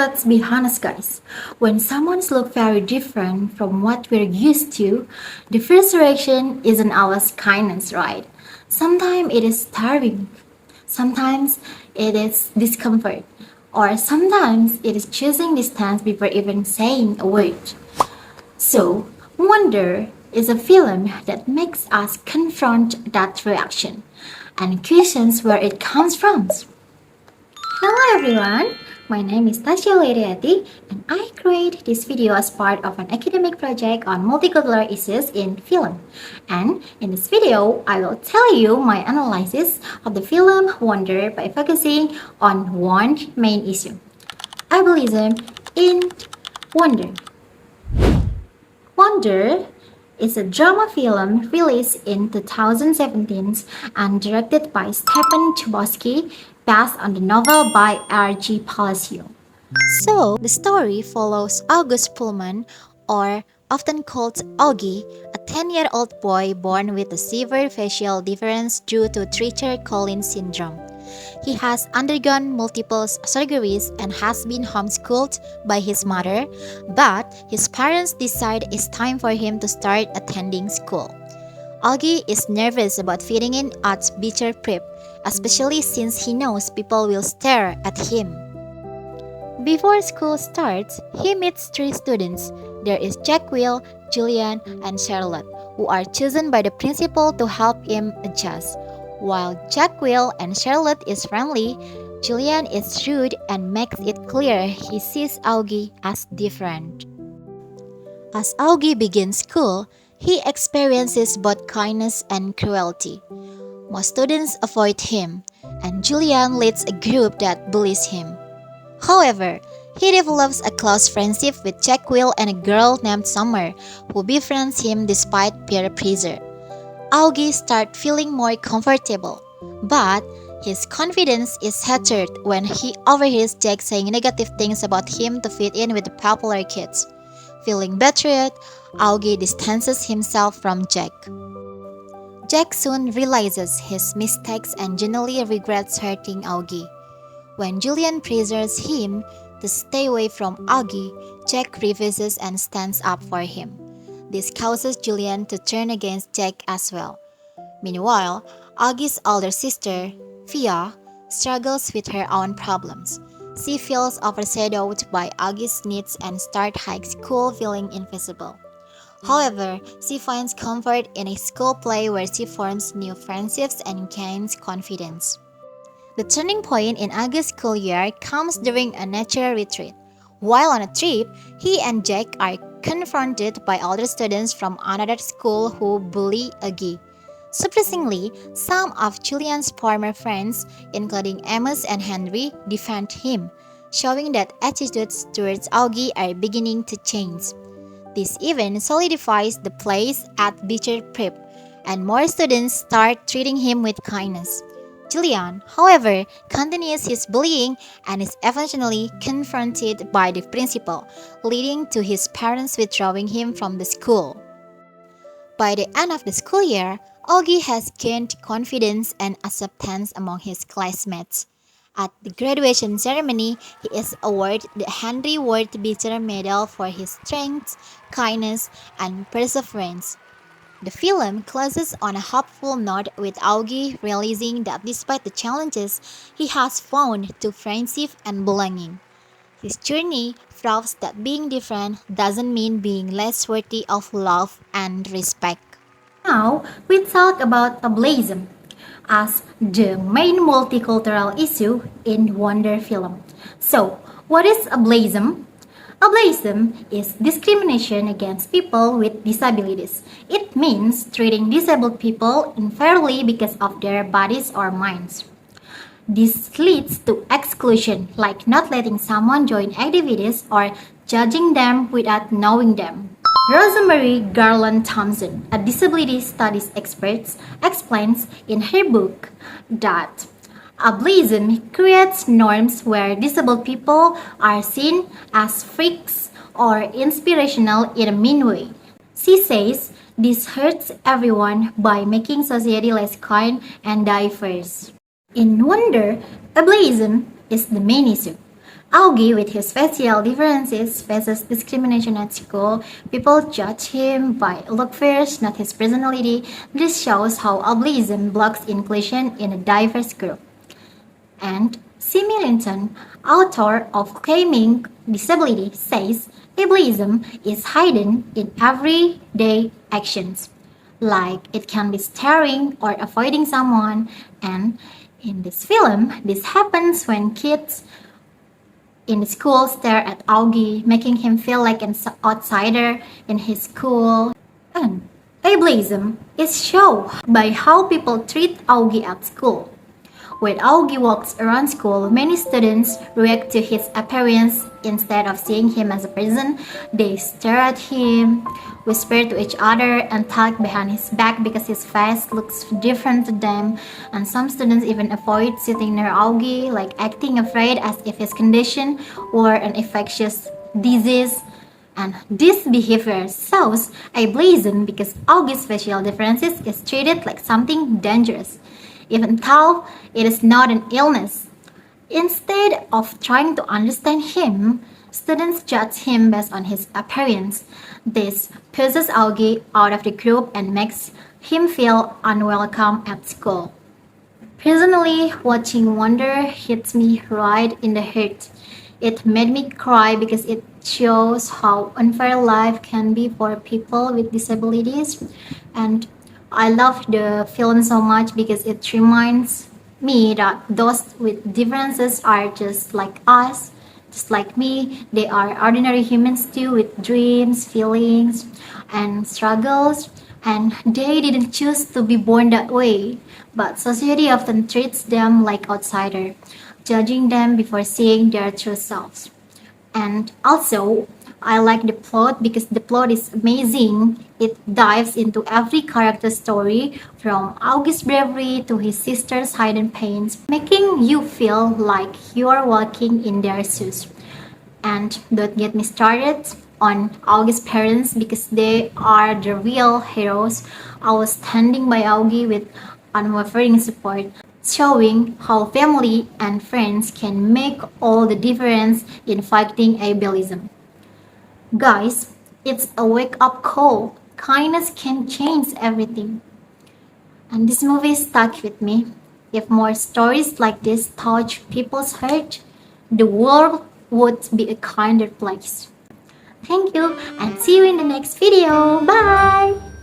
let's be honest, guys. When someone's look very different from what we're used to, the first reaction isn't always kindness, right? Sometimes it is starving, sometimes it is discomfort, or sometimes it is choosing distance before even saying a word. So, Wonder is a film that makes us confront that reaction and questions where it comes from. Hello everyone, my name is Tasya Leriati and I create this video as part of an academic project on multicultural issues in film. And in this video, I will tell you my analysis of the film Wonder by focusing on one main issue: ableism in Wonder. Wonder is a drama film released in 2017 and directed by Stephen Chbosky, based on the novel by R.G. Palacio. So, the story follows August Pullman, or often called Augie, a 10-year-old boy born with a severe facial difference due to Treacher-Collins syndrome. He has undergone multiple surgeries and has been homeschooled by his mother, but his parents decide it's time for him to start attending school. Augie is nervous about fitting in at Beecher Prep, especially since he knows people will stare at him. Before school starts, he meets three students. There is Jack, Will, Julian, and Charlotte, who are chosen by the principal to help him adjust. While Jack, Will, and Charlotte is friendly, Julian is rude and makes it clear he sees Augie as different. As Augie begins school, he experiences both kindness and cruelty. Most students avoid him, and Julian leads a group that bullies him. However, he develops a close friendship with Jack, Will, and a girl named Summer, who befriends him despite peer pressure. Augie starts feeling more comfortable, but his confidence is shattered when he overhears Jack saying negative things about him to fit in with the popular kids. Feeling betrayed, Augie distances himself from Jack. Jack soon realizes his mistakes and genuinely regrets hurting Augie. When Julian pressures him to stay away from Augie, Jack refuses and stands up for him. This causes Julian to turn against Jack as well. Meanwhile, Augie's older sister, Fia, struggles with her own problems. She feels overshadowed by Augie's needs and starts high school feeling invisible. However, she finds comfort in a school play where she forms new friendships and gains confidence. The turning point in Augie's school year comes during a nature retreat. While on a trip, he and Jack are confronted by older students from another school who bully Augie. Surprisingly, some of Julian's former friends, including Amos and Henry, defend him, showing that attitudes towards Augie are beginning to change. This even solidifies the place at Beecher Prep, and more students start treating him with kindness. Julian, however, continues his bullying and is eventually confronted by the principal, leading to his parents withdrawing him from the school. By the end of the school year, Augie has gained confidence and acceptance among his classmates. At the graduation ceremony, he is awarded the Henry Ward Beecher Medal for his strength, kindness, and perseverance. The film closes on a hopeful note with Augie realizing that despite the challenges, he has found true friendship and belonging. His journey proves that being different doesn't mean being less worthy of love and respect. Now, we talk about ableism as the main multicultural issue in Wonder film. So, what is ableism? Ableism is discrimination against people with disabilities. It means treating disabled people unfairly because of their bodies or minds. This leads to exclusion, like not letting someone join activities or judging them without knowing them. Rosemary Garland Thompson, a disability studies expert, explains in her book that ableism creates norms where disabled people are seen as freaks or inspirational in a mean way. She says this hurts everyone by making society less kind and diverse. In Wonder, ableism is the main issue. Augie, with his facial differences, faces discrimination at school. People judge him by look first, not his personality. This shows how ableism blocks inclusion in a diverse group. And C. Millington, author of Claiming Disability, says ableism is hidden in everyday actions, like it can be staring or avoiding someone. And in this film, this happens when kids in school stare at Augie, making him feel like an outsider in his school. And ableism is shown by how people treat Augie at school. When Augie walks around school, many students react to his appearance. Instead of seeing him as a person, they stare at him, whisper to each other, and talk behind his back because his face looks different to them. And some students even avoid sitting near Augie, like acting afraid as if his condition were an infectious disease. And this behavior shows ableism because Augie's facial differences is treated like something dangerous, even though it is not an illness. Instead of trying to understand him, students judge him based on his appearance. This pushes Augie out of the group and makes him feel unwelcome at school. Personally, watching Wonder hits me right in the heart. It made me cry because it shows how unfair life can be for people with disabilities. And I love the film so much because it reminds me that those with differences are just like us, just like me. They are ordinary humans too, with dreams, feelings, and struggles. And they didn't choose to be born that way, but society often treats them like outsiders, judging them before seeing their true selves. And also, I like the plot because the plot is amazing. It dives into every character's story, from August's bravery to his sister's hidden pains, making you feel like you are walking in their shoes. And don't get me started on Augie's parents because they are the real heroes. I was standing by Augie with unwavering support, showing how family and friends can make all the difference in fighting ableism. Guys, it's a wake up call. Kindness can change everything. And this movie stuck with me. If more stories like this touch people's heart, the world would be a kinder place. Thank you and see you in the next video. Bye!